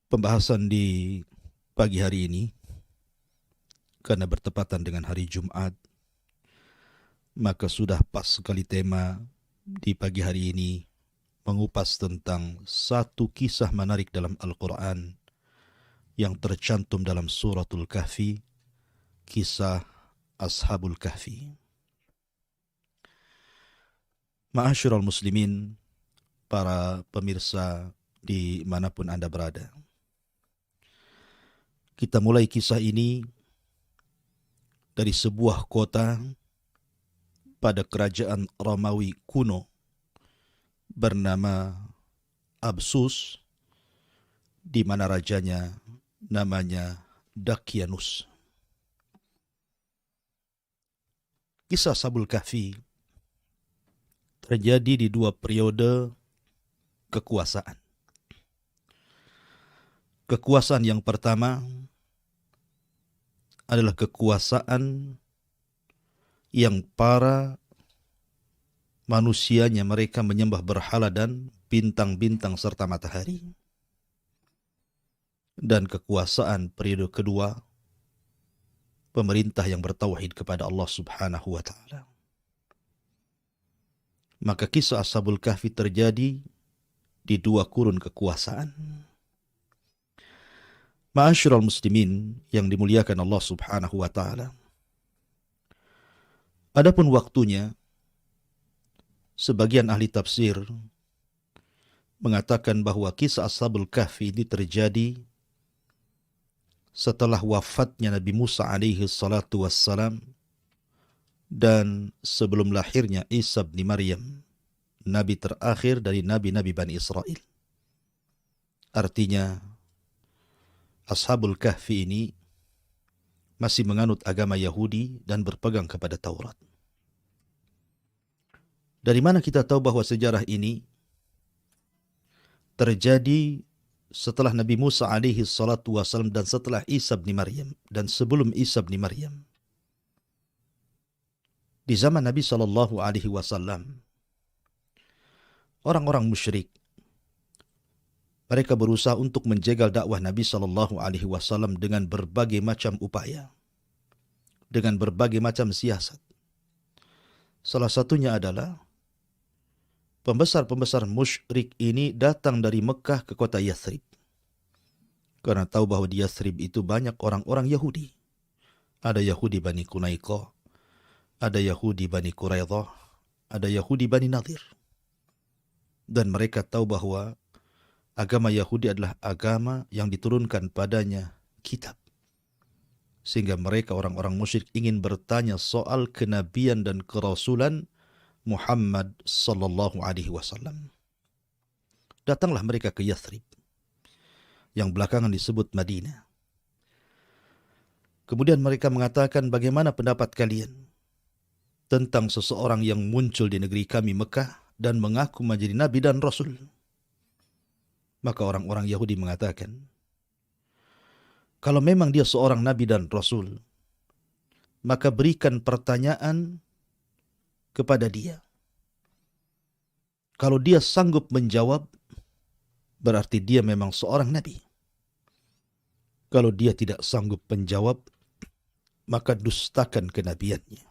Pembahasan di pagi hari ini, karena bertepatan dengan hari Jumat, maka sudah pas sekali tema di pagi hari ini mengupas tentang satu kisah menarik dalam Al-Quran yang tercantum dalam suratul Kahfi, kisah Ashabul Kahfi. Ma'asyiral muslimin, para pemirsa dimanapun Anda berada. Kita mulai kisah ini dari sebuah kota pada kerajaan Romawi kuno bernama Absus, di mana rajanya namanya Dakianus. Kisah Ashabul Kahfi terjadi di dua periode kekuasaan. Kekuasaan yang pertama adalah kekuasaan yang para manusianya mereka menyembah berhala dan bintang-bintang serta matahari. Dan kekuasaan periode kedua, pemerintah yang bertauhid kepada Allah Subhanahu wa Ta'ala. Maka kisah Ashabul Kahfi terjadi di dua kurun kekuasaan. Ma'asyiral muslimin yang dimuliakan Allah Subhanahu wa Ta'ala. Adapun waktunya, sebagian ahli tafsir mengatakan bahwa kisah Ashabul Kahfi ini terjadi setelah wafatnya Nabi Musa alaihi salatu wassalam dan sebelum lahirnya Isa bin Maryam, nabi terakhir dari nabi-nabi Bani Israel. Artinya, Ashabul Kahfi ini masih menganut agama Yahudi dan berpegang kepada Taurat. Dari mana kita tahu bahwa sejarah ini terjadi setelah Nabi Musa alaihi salatu wassalam dan setelah Isa bin Maryam dan sebelum Isa bin Maryam? Di zaman Nabi sallallahu alaihi wasallam, orang-orang musyrik mereka berusaha untuk menjegal dakwah Nabi sallallahu alaihi wasallam dengan berbagai macam upaya, dengan berbagai macam siasat. Salah satunya adalah pembesar-pembesar musyrik ini datang dari Mekah ke kota Yathrib. Karena tahu bahwa di Yathrib itu banyak orang-orang Yahudi. Ada Yahudi Bani Qunaiqah, ada Yahudi Bani Quraidah, ada Yahudi Bani Nadir. Dan mereka tahu bahwa agama Yahudi adalah agama yang diturunkan padanya kitab. Sehingga mereka orang-orang musyrik ingin bertanya soal kenabian dan kerasulan Muhammad sallallahu alaihi wasallam. Datanglah mereka ke Yathrib, yang belakangan disebut Madinah. Kemudian mereka mengatakan, bagaimana pendapat kalian tentang seseorang yang muncul di negeri kami Mekah dan mengaku menjadi nabi dan rasul? Maka orang-orang Yahudi mengatakan, kalau memang dia seorang nabi dan rasul, maka berikan pertanyaan kepada dia. Kalau dia sanggup menjawab, berarti dia memang seorang nabi. Kalau dia tidak sanggup menjawab, maka dustakan kenabiannya.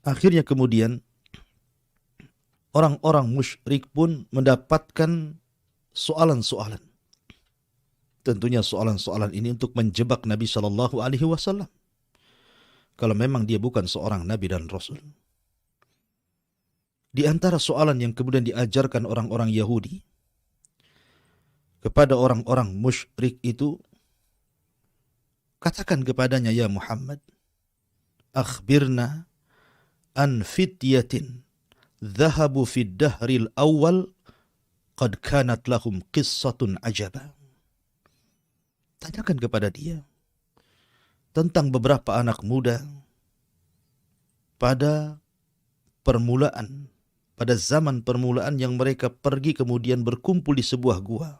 Akhirnya kemudian orang-orang musyrik pun mendapatkan soalan-soalan. Tentunya soalan-soalan ini untuk menjebak Nabi Shallallahu Alaihi Wasallam. Kalau memang dia bukan seorang nabi dan rasul. Di antara soalan yang kemudian diajarkan orang-orang Yahudi kepada orang-orang musyrik itu, katakan kepadanya, ya Muhammad, akhbirna an fityatin dhahabu fid dahril awal qad kanat lahum qissatun ajaba. Tanyakan kepada dia tentang beberapa anak muda pada permulaan, pada zaman permulaan yang mereka pergi kemudian berkumpul di sebuah gua,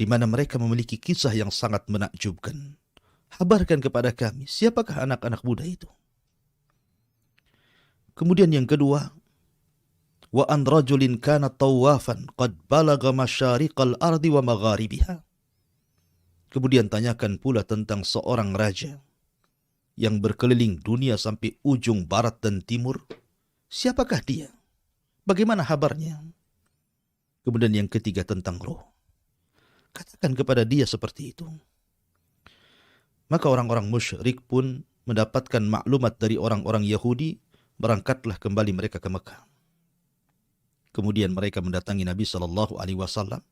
di mana mereka memiliki kisah yang sangat menakjubkan. Habarkan kepada kami, siapakah anak-anak muda itu? Kemudian yang kedua, wa an rajulin kana tawafan qad balagha masyariqal ardi wa magharibiha. Kemudian tanyakan pula tentang seorang raja yang berkeliling dunia sampai ujung barat dan timur. Siapakah dia? Bagaimana kabarnya? Kemudian yang ketiga tentang roh. Katakan kepada dia seperti itu. Maka orang-orang musyrik pun mendapatkan maklumat dari orang-orang Yahudi, berangkatlah kembali mereka ke Mekah. Kemudian mereka mendatangi Nabi SAW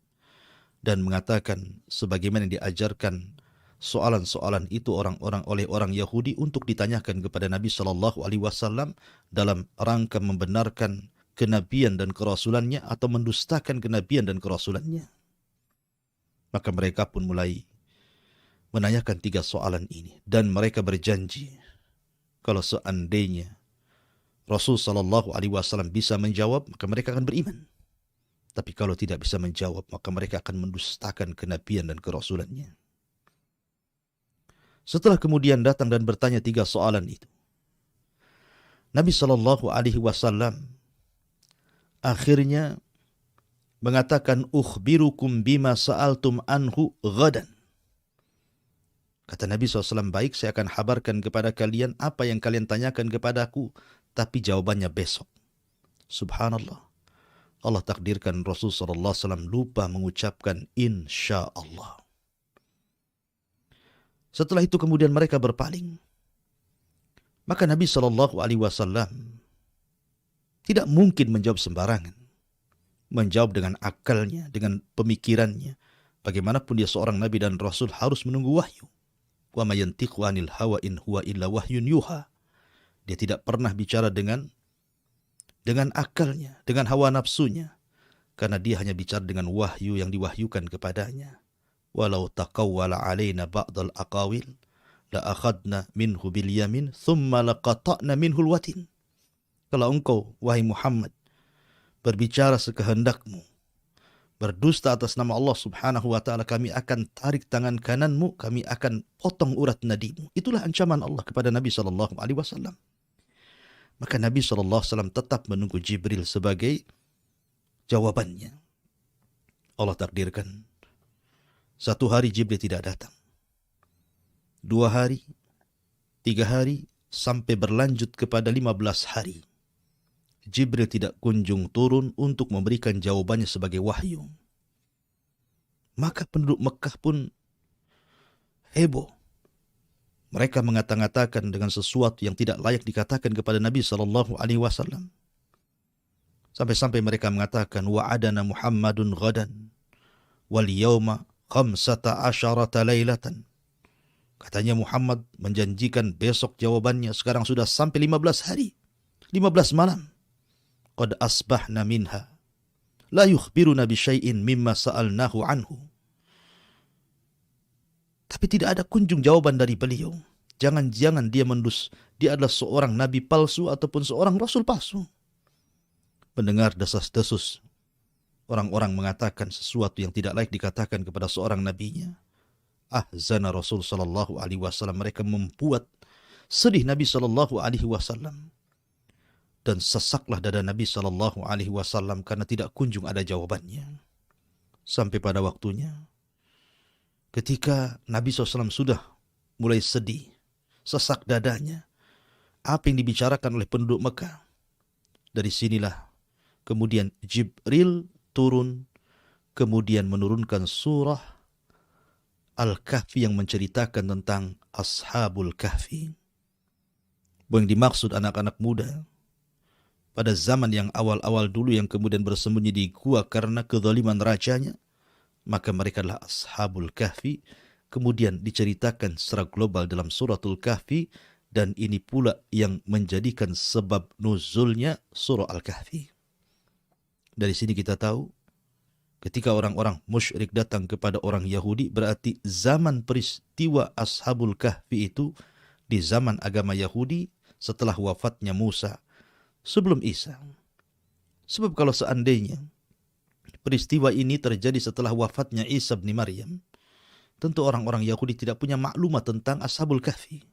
dan mengatakan sebagaimana yang diajarkan soalan-soalan itu oleh orang Yahudi untuk ditanyakan kepada Nabi SAW dalam rangka membenarkan kenabian dan kerasulannya atau mendustakan kenabian dan kerasulannya. Maka mereka pun mulai menanyakan 3 soalan ini dan mereka berjanji kalau seandainya Rasul SAW bisa menjawab, maka mereka akan beriman. Tapi kalau tidak bisa menjawab, maka mereka akan mendustakan kenabian dan kerasulannya. Setelah kemudian datang dan bertanya 3 soalan itu, Nabi SAW akhirnya mengatakan, ukhbirukum bima sa'altum anhu ghadan. Kata Nabi SAW, baik, saya akan habarkan kepada kalian apa yang kalian tanyakan kepadaku, tapi jawabannya besok. Subhanallah. Allah takdirkan Rasulullah SAW lupa mengucapkan insya Allah. Setelah itu kemudian mereka berpaling. Maka Nabi SAW tidak mungkin menjawab sembarangan. Menjawab dengan akalnya, dengan pemikirannya. Bagaimanapun dia seorang Nabi dan Rasul harus menunggu wahyu. Wa ma yantiqu 'anil hawa in huwa illa wahyun yuha. Dia tidak pernah bicara dengan akalnya, dengan hawa nafsunya. Karena dia hanya bicara dengan wahyu yang diwahyukan kepadanya. Walau taqawwala 'alaina ba'dal aqawil la akhadna minhu bil yamin thumma laqata'na minhu al watin. Kalau engkau wahai Muhammad berbicara sekehendakmu, berdusta atas nama Allah Subhanahu wa taala, kami akan tarik tangan kananmu, kami akan potong urat nadimu. Itulah ancaman Allah kepada Nabi SAW. Maka Nabi SAW tetap menunggu Jibril sebagai jawabannya. Allah takdirkan 1 hari Jibril tidak datang, 2 hari, 3 hari, sampai berlanjut kepada 15 hari. Jibril tidak kunjung turun untuk memberikan jawabannya sebagai wahyu. Maka penduduk Mekah pun heboh. Mereka mengata-ngatakan dengan sesuatu yang tidak layak dikatakan kepada Nabi SAW. Sampai-sampai mereka mengatakan, wa'adana Muhammadun ghadan wal yawma 15 lailatan. Katanya Muhammad menjanjikan besok jawabannya, sekarang sudah sampai 15 hari, 15 malam. Qad asbahna minha la yukhbiruna bi syai'in mimma sa'alnahu anhu. Tapi tidak ada kunjung jawaban dari beliau. Jangan-jangan dia adalah seorang nabi palsu ataupun seorang rasul palsu. Mendengar desas-desus orang-orang mengatakan sesuatu yang tidak layak dikatakan kepada seorang nabinya, ahzana Rasul sallallahu alaihi wasallam. Mereka membuat sedih Nabi sallallahu alaihi wasallam. Dan sesaklah dada Nabi SAW karena tidak kunjung ada jawabannya. Sampai pada waktunya, ketika Nabi SAW sudah mulai sedih, sesak dadanya, apa yang dibicarakan oleh penduduk Mekah, dari sinilah kemudian Jibril turun, kemudian menurunkan surah Al-Kahfi yang menceritakan tentang Ashabul Kahfi. Yang dimaksud anak-anak muda pada zaman yang awal-awal dulu yang kemudian bersembunyi di gua karena kezaliman rajanya, maka mereka adalah Ashabul Kahfi. Kemudian diceritakan secara global dalam suratul Kahfi, dan ini pula yang menjadikan sebab nuzulnya surah Al-Kahfi. Dari sini kita tahu, ketika orang-orang musyrik datang kepada orang Yahudi, berarti zaman peristiwa Ashabul Kahfi itu di zaman agama Yahudi setelah wafatnya Musa, sebelum Isa. Sebab kalau seandainya peristiwa ini terjadi setelah wafatnya Isa bin Maryam, tentu orang-orang Yahudi tidak punya maklumat tentang Ashabul Kahfi.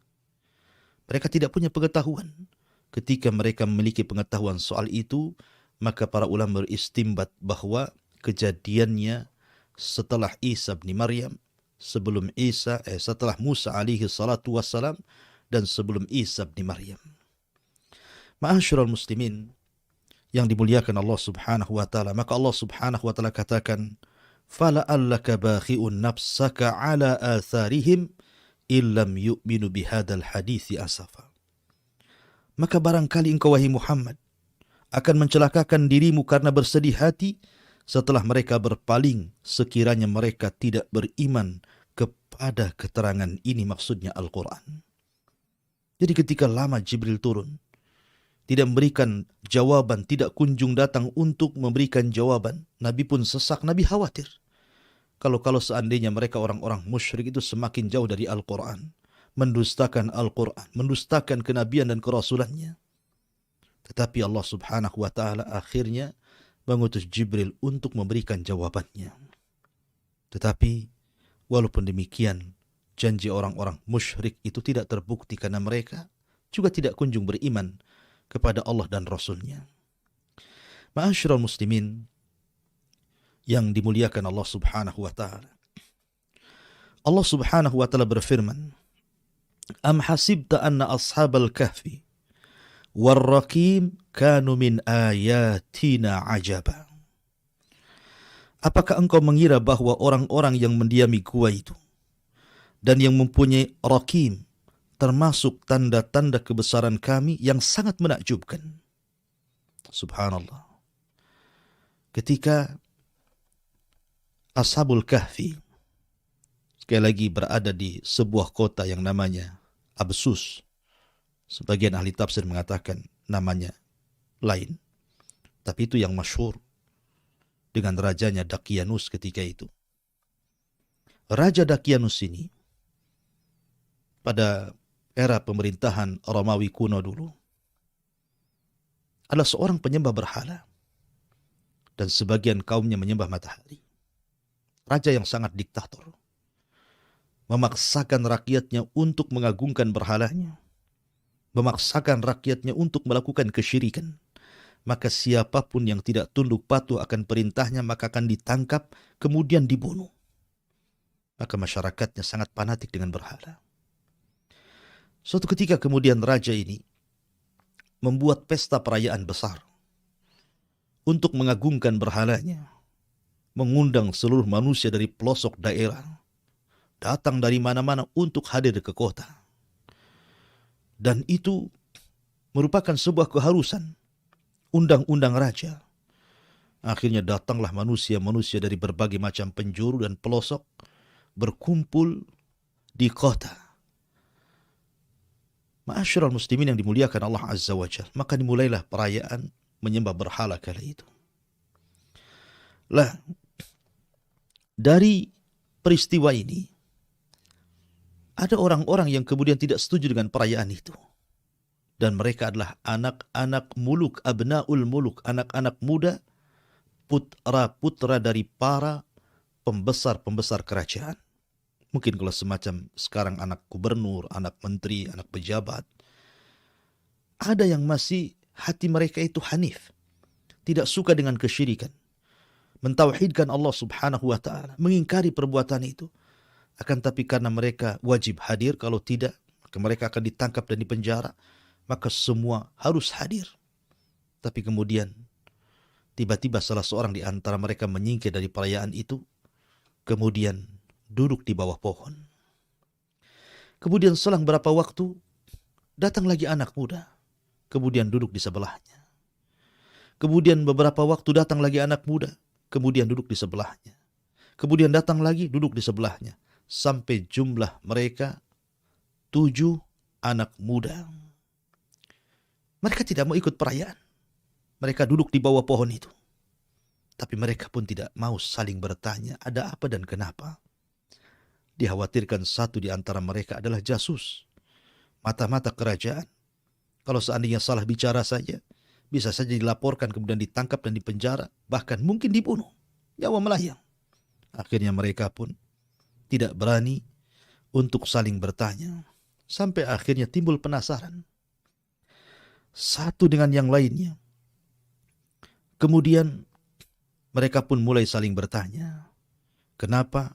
Mereka tidak punya pengetahuan. Ketika mereka memiliki pengetahuan soal itu, Maka para ulama beristimbat bahwa kejadiannya setelah Isa bin Maryam, setelah Musa alaihi salatu wassalam, dan sebelum Isa bin Maryam. Ma'asyiral muslimin yang dimuliakan Allah Subhanahu wa taala, maka Allah Subhanahu wa taala katakan, "Fala'allaka bakhi'un nafsaka 'ala atharihim illam yu'minu bihadzal hadithi asafa." Maka barangkali engkau wahai Muhammad akan mencelakakan dirimu karena bersedih hati setelah mereka berpaling sekiranya mereka tidak beriman kepada keterangan ini, maksudnya Al-Quran. Jadi ketika lama Jibril turun, tidak memberikan jawaban, tidak kunjung datang untuk memberikan jawaban, Nabi pun sesak, Nabi khawatir. Kalau seandainya mereka orang-orang musyrik itu semakin jauh dari Al-Quran, mendustakan Al-Quran, mendustakan kenabian dan kerasulannya. Tetapi Allah Subhanahu wa taala akhirnya mengutus Jibril untuk memberikan jawabannya. Tetapi walaupun demikian, janji orang-orang musyrik itu tidak terbukti karena mereka juga tidak kunjung beriman kepada Allah dan Rasul-Nya. Ma'asyiral muslimin yang dimuliakan Allah Subhanahu wa taala. Allah Subhanahu wa taala berfirman, "Am hasibta anna ashabal kahfi warraqim kanu min ayatina ajaba." Apakah engkau mengira bahwa orang-orang yang mendiami gua itu dan yang mempunyai raqim termasuk tanda-tanda kebesaran kami yang sangat menakjubkan? Subhanallah. Ketika Ashabul Kahfi sekali lagi berada di sebuah kota yang namanya Absus. Sebagian ahli tafsir mengatakan namanya lain. Tapi itu yang masyhur dengan rajanya Dakianus ketika itu. Raja Dakianus ini pada era pemerintahan Romawi kuno dulu adalah seorang penyembah berhala dan sebagian kaumnya menyembah matahari. Raja yang sangat diktator, memaksakan rakyatnya untuk mengagungkan berhalanya, memaksakan rakyatnya untuk melakukan kesyirikan. Maka siapapun yang tidak tunduk patuh akan perintahnya maka akan ditangkap kemudian dibunuh. Maka masyarakatnya sangat fanatik dengan berhala. Suatu ketika kemudian raja ini membuat pesta perayaan besar untuk mengagungkan berhalanya, mengundang seluruh manusia dari pelosok daerah, datang dari mana-mana untuk hadir ke kota. Dan itu merupakan sebuah keharusan, undang-undang raja. Akhirnya datanglah manusia-manusia dari berbagai macam penjuru dan pelosok berkumpul di kota. Ma'asyiral muslimin yang dimuliakan Allah Azza wa Jalla, maka dimulailah perayaan menyembah berhala kala itu. Lah, dari peristiwa ini ada orang-orang yang kemudian tidak setuju dengan perayaan itu. Dan mereka adalah anak-anak muluk, abnaul muluk, anak-anak muda, putra-putra dari para pembesar-pembesar kerajaan. Mungkin kalau semacam sekarang anak gubernur, anak menteri, anak pejabat. Ada yang masih hati mereka itu hanif, tidak suka dengan kesyirikan, mentauhidkan Allah Subhanahu wa taala, mengingkari perbuatan itu. Akan tapi karena mereka wajib hadir, kalau tidak maka mereka akan ditangkap dan dipenjara, maka semua harus hadir. Tapi kemudian tiba-tiba salah seorang di antara mereka menyingkir dari perayaan itu, kemudian duduk di bawah pohon. Kemudian selang berapa waktu datang lagi anak muda, kemudian duduk di sebelahnya. Kemudian beberapa waktu datang lagi anak muda, kemudian duduk di sebelahnya. Kemudian datang lagi duduk di sebelahnya. Sampai jumlah mereka 7 anak muda. Mereka tidak mau ikut perayaan. Mereka duduk di bawah pohon itu. Tapi mereka pun tidak mau saling bertanya ada apa dan kenapa. Dikhawatirkan satu di antara mereka adalah jasus, mata-mata kerajaan. Kalau seandainya salah bicara saja, bisa saja dilaporkan kemudian ditangkap dan dipenjara, bahkan mungkin dibunuh, nyawa melayang. Akhirnya mereka pun tidak berani untuk saling bertanya. Sampai akhirnya timbul penasaran satu dengan yang lainnya. Kemudian mereka pun mulai saling bertanya, kenapa,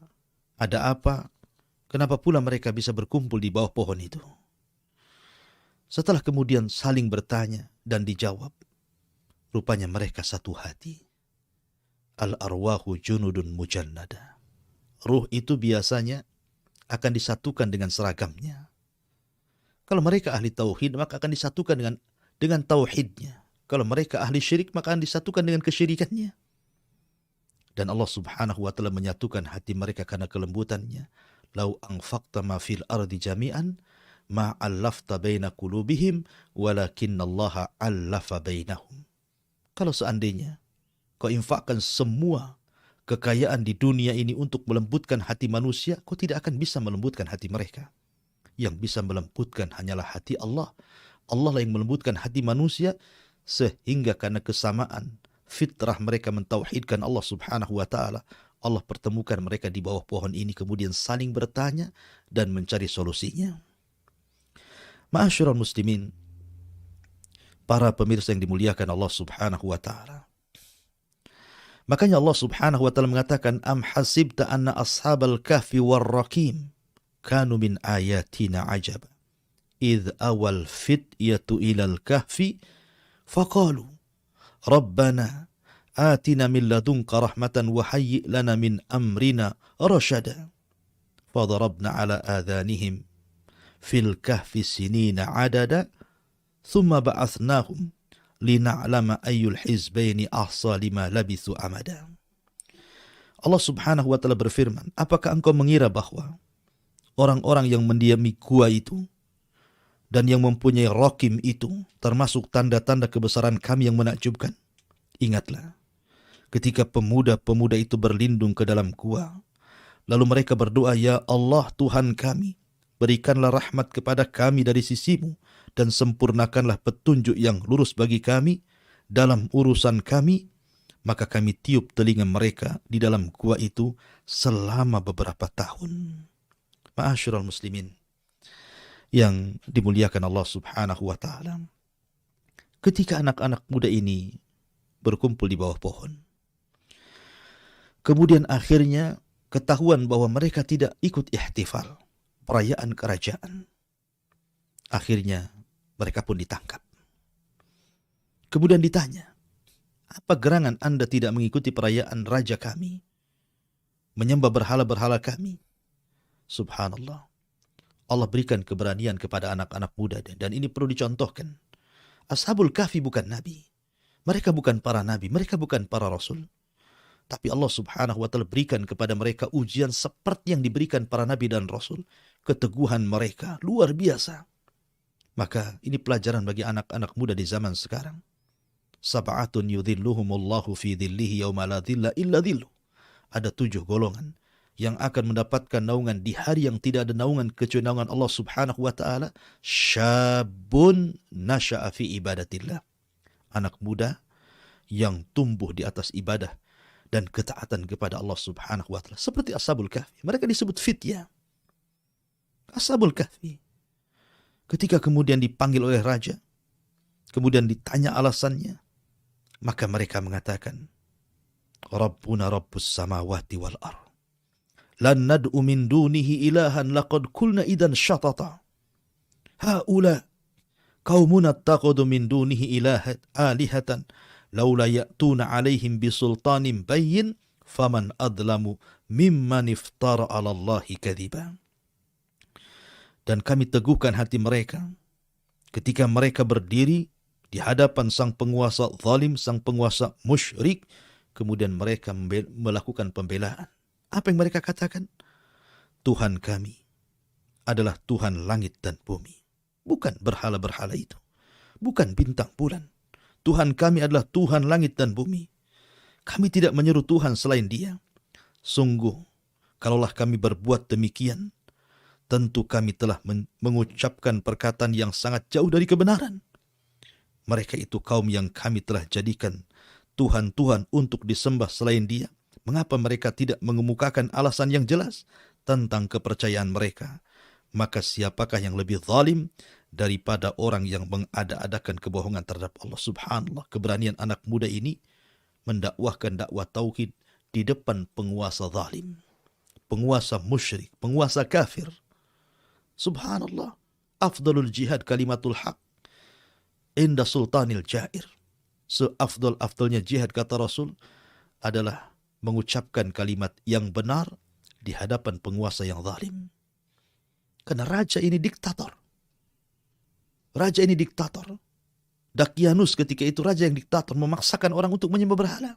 ada apa, kenapa pula mereka bisa berkumpul di bawah pohon itu. Setelah kemudian saling bertanya dan dijawab, rupanya mereka satu hati. Al-arwahu junudun mujannada. Ruh itu biasanya akan disatukan dengan seragamnya. Kalau mereka ahli tauhid, maka akan disatukan dengan tauhidnya. Kalau mereka ahli syirik, maka akan disatukan dengan kesyirikannya. Dan Allah subhanahu wa ta'ala menyatukan hati mereka karena kelembutannya. Lau anfaqta ma fil ardi jami'an, ma'allafta baina qulubihim, walakinnallaha allafa bainahum. Kalau seandainya kau infakkan semua kekayaan di dunia ini untuk melembutkan hati manusia, kau tidak akan bisa melembutkan hati mereka. Yang bisa melembutkan hanyalah hati Allah. Allah lah yang melembutkan hati manusia, sehingga karena kesamaan fitrah mereka mentauhidkan Allah subhanahu wa ta'ala, Allah pertemukan mereka di bawah pohon ini, kemudian saling bertanya dan mencari solusinya. Ma'asyiral muslimin, para pemirsa yang dimuliakan Allah subhanahu wa ta'ala. Makanya Allah subhanahu wa ta'ala mengatakan, Am hasibta anna ashabal kahfi warrakim kanu min ayatina ajaba. Idh awal fityatu ilal kahfi faqalu Rabbana atina min ladunka rahmatan wa hayyi' lana min amrina rashada. Fadarabna ala adhanihim fil kahfi sinina adada thumma ba'athnahum lina'lama ayyul hizbaini ahsa lima labithu amada. Allah subhanahu wa ta'ala berfirman, apakah engkau mengira bahwa orang-orang yang mendiami gua itu dan yang mempunyai rakim itu termasuk tanda-tanda kebesaran kami yang menakjubkan? Ingatlah, ketika pemuda-pemuda itu berlindung ke dalam gua, lalu mereka berdoa, Ya Allah Tuhan kami, berikanlah rahmat kepada kami dari sisimu dan sempurnakanlah petunjuk yang lurus bagi kami dalam urusan kami. Maka kami tiup telinga mereka di dalam gua itu selama beberapa tahun. Ma'asyiral muslimin yang dimuliakan Allah subhanahu wa ta'ala. Ketika anak-anak muda ini berkumpul di bawah pohon, kemudian akhirnya ketahuan bahwa mereka tidak ikut ihtifal, perayaan kerajaan. Akhirnya mereka pun ditangkap. Kemudian ditanya, apa gerangan Anda tidak mengikuti perayaan raja kami, menyembah berhala-berhala kami? Subhanallah. Allah berikan keberanian kepada anak-anak muda, dan ini perlu dicontohkan. Ashabul Kahfi bukan nabi. Mereka bukan para nabi, mereka bukan para rasul. Tapi Allah subhanahu wa ta'ala berikan kepada mereka ujian seperti yang diberikan para nabi dan rasul. Keteguhan mereka luar biasa. Maka ini pelajaran bagi anak-anak muda di zaman sekarang. Sab'atun yudhilluhumullahu fi dhillihi yawma la dhilla illa dhilluh. Ada 7 golongan yang akan mendapatkan naungan di hari yang tidak ada naungan kecuali naungan Allah subhanahu wa ta'ala. Syabun nasha'a fi ibadatillah. Anak muda yang tumbuh di atas ibadah dan ketaatan kepada Allah subhanahu wa ta'ala. Seperti Ashabul Kahfi. Mereka disebut fityah. Ashabul Kahfi. Ketika kemudian dipanggil oleh raja, kemudian ditanya alasannya, maka mereka mengatakan, Rabbuna Rabbus samawati wal ar. Lan nad'u min dunihi ilahan laqad kulna idan syatata. Haula qaumuna taqadu min dunihi alihatan laula ya'tuna alaihim bisultanin bayyin faman adlamu mimman iftara 'ala Allahi kadhiba. Dan kami teguhkan hati mereka ketika mereka berdiri di hadapan sang penguasa zalim, sang penguasa musyrik, kemudian mereka melakukan pembelaan. Apa yang mereka katakan? Tuhan kami adalah Tuhan langit dan bumi. Bukan berhala-berhala itu. Bukan bintang bulan. Tuhan kami adalah Tuhan langit dan bumi. Kami tidak menyeru Tuhan selain Dia. Sungguh, kalaulah kami berbuat demikian, tentu kami telah mengucapkan perkataan yang sangat jauh dari kebenaran. Mereka itu kaum yang kami telah jadikan Tuhan-Tuhan untuk disembah selain Dia. Mengapa mereka tidak mengemukakan alasan yang jelas tentang kepercayaan mereka? Maka siapakah yang lebih zalim daripada orang yang mengada-adakan kebohongan terhadap Allah? Subhanallah, keberanian anak muda ini mendakwahkan dakwah tauhid di depan penguasa zalim, penguasa musyrik, penguasa kafir. Subhanallah. Afdalul jihad kalimatul haq inda sultanil jair. Seafdal-afdalnya jihad, kata Rasul, adalah mengucapkan kalimat yang benar di hadapan penguasa yang zalim. Karena raja ini diktator. Raja ini diktator. Dakyanus ketika itu raja yang diktator, memaksakan orang untuk menyembah berhala.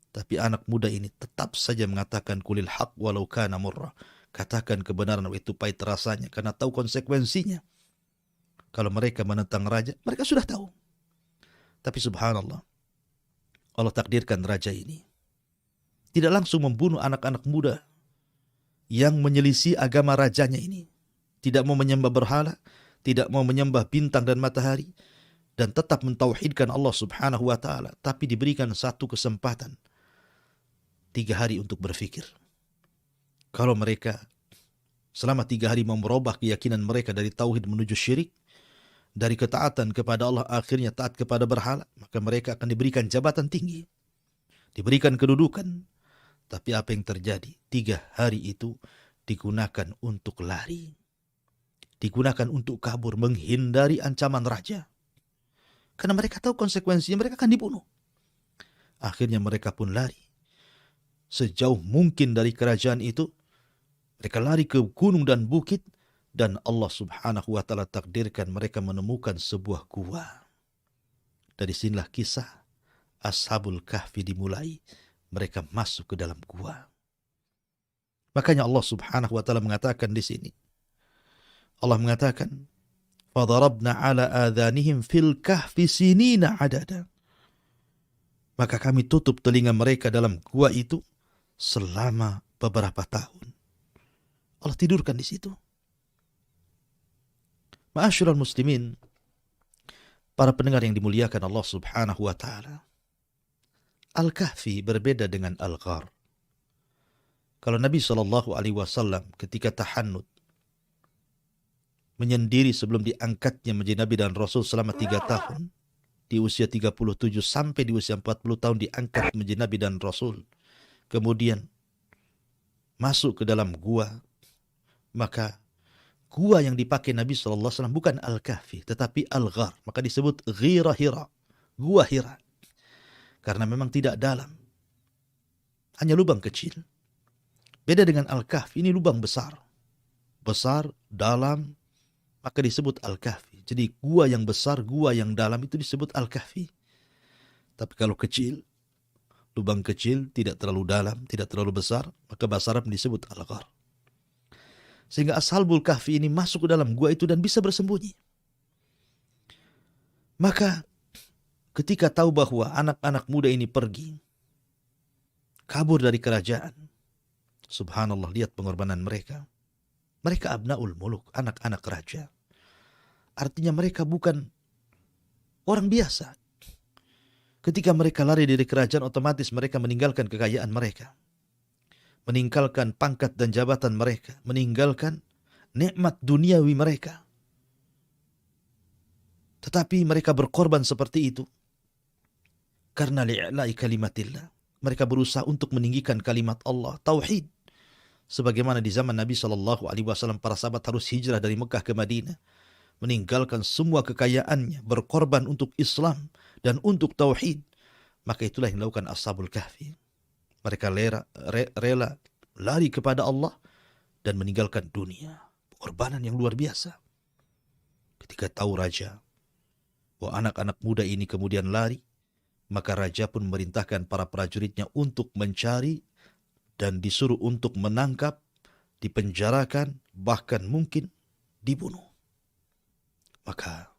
Tapi anak muda ini tetap saja mengatakan kulil haq walau kana murrah. Katakan kebenaran itu pahit rasanya, karena tahu konsekuensinya. Kalau mereka menentang raja, mereka sudah tahu. Tapi subhanallah, Allah takdirkan raja ini tidak langsung membunuh anak-anak muda yang menyelisih agama rajanya ini. Tidak mau menyembah berhala, tidak mau menyembah bintang dan matahari, dan tetap mentauhidkan Allah subhanahu wa ta'ala. Tapi diberikan satu kesempatan, 3 hari untuk berfikir. Kalau mereka selama 3 hari mau merubah keyakinan mereka dari tauhid menuju syirik, dari ketaatan kepada Allah akhirnya taat kepada berhala, maka mereka akan diberikan jabatan tinggi, diberikan kedudukan. Tapi apa yang terjadi? 3 hari itu digunakan untuk lari, digunakan untuk kabur, menghindari ancaman raja. Karena mereka tahu konsekuensinya, mereka akan dibunuh. Akhirnya mereka pun lari sejauh mungkin dari kerajaan itu. Mereka lari ke gunung dan bukit, dan Allah subhanahu wa ta'ala takdirkan mereka menemukan sebuah gua. Dari sinilah kisah Ashabul Kahfi dimulai. Mereka masuk ke dalam gua. Makanya Allah subhanahu wa ta'ala mengatakan di sini. Allah mengatakan, فَضَرَبْنَا عَلَى آذَانِهِمْ فِي الْكَهْفِ سِنِينَ عَدَدًا. Maka kami tutup telinga mereka dalam gua itu selama beberapa tahun. Allah tidurkan di situ. Ma'asyiral muslimin, para pendengar yang dimuliakan Allah subhanahu wa ta'ala, Al-Kahfi berbeda dengan Al-Ghar. Kalau Nabi SAW ketika tahannut, menyendiri sebelum diangkatnya menjadi Nabi dan Rasul selama 3 tahun, di usia 37 sampai di usia 40 tahun diangkat menjadi Nabi dan Rasul, kemudian masuk ke dalam gua, maka gua yang dipakai Nabi SAW bukan Al-Kahfi, tetapi Al-Ghar. Maka disebut Ghira Hira, gua Hira. Karena memang tidak dalam, hanya lubang kecil. Beda dengan Al-Kahfi, ini lubang besar. Besar, dalam, maka disebut Al-Kahfi. Jadi gua yang besar, gua yang dalam itu disebut Al-Kahfi. Tapi kalau kecil, lubang kecil, tidak terlalu dalam, tidak terlalu besar, maka bahasa Arab disebut Al-Ghar. Sehingga Ashabul Kahfi ini masuk ke dalam gua itu dan bisa bersembunyi. Maka ketika tahu bahwa anak-anak muda ini pergi, kabur dari kerajaan, subhanallah, lihat pengorbanan mereka. Mereka abnaul muluk, anak-anak raja. Artinya mereka bukan orang biasa. Ketika mereka lari dari kerajaan, otomatis mereka meninggalkan kekayaan mereka, meninggalkan pangkat dan jabatan mereka, meninggalkan nikmat duniawi mereka. Tetapi mereka berkorban seperti itu karena li'la'i kalimatillah. Mereka berusaha untuk meninggikan kalimat Allah, tauhid. Sebagaimana di zaman Nabi SAW, para sahabat harus hijrah dari Mekah ke Madinah, meninggalkan semua kekayaannya, berkorban untuk Islam dan untuk tauhid. Maka itulah yang dilakukan Ashabul Kahfi. Mereka rela lari kepada Allah dan meninggalkan dunia. Pengorbanan yang luar biasa. Ketika tahu raja bahwa anak-anak muda ini kemudian lari, maka raja pun memerintahkan para prajuritnya untuk mencari dan disuruh untuk menangkap, dipenjarakan, bahkan mungkin dibunuh. Maka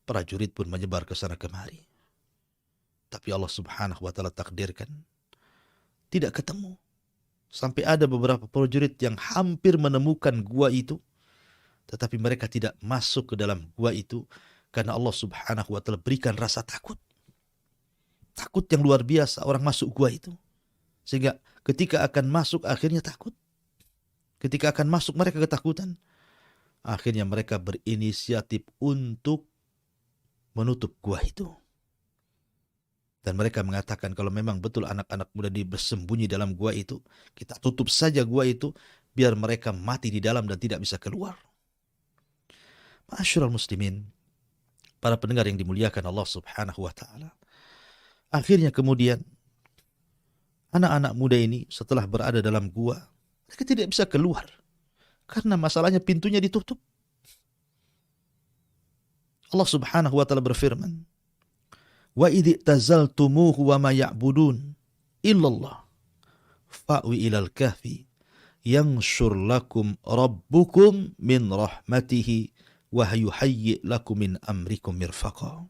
prajurit pun menyebar ke sana kemari. Tapi Allah subhanahu wa ta'ala takdirkan tidak ketemu. Sampai ada beberapa prajurit yang hampir menemukan gua itu, tetapi mereka tidak masuk ke dalam gua itu karena Allah subhanahu wa ta'ala berikan rasa takut. Takut yang luar biasa orang masuk gua itu. Sehingga ketika akan masuk akhirnya takut. Ketika akan masuk mereka ketakutan. Akhirnya mereka berinisiatif untuk menutup gua itu. Dan mereka mengatakan kalau memang betul anak-anak muda bersembunyi dalam gua itu, kita tutup saja gua itu, biar mereka mati di dalam dan tidak bisa keluar. Ma'asyiral muslimin, para pendengar yang dimuliakan Allah subhanahu wa ta'ala. Akhirnya kemudian, anak-anak muda ini setelah berada dalam gua, mereka tidak bisa keluar. Karena masalahnya pintunya ditutup. Allah subhanahu wa ta'ala berfirman, wa idh tazaltumuhu wa ma ya'budun illallah fa'wi ilal kahfi yanshur lakum rabbukum min rahmatihi wa yuhayyi lakum min amrikum mirfaqa.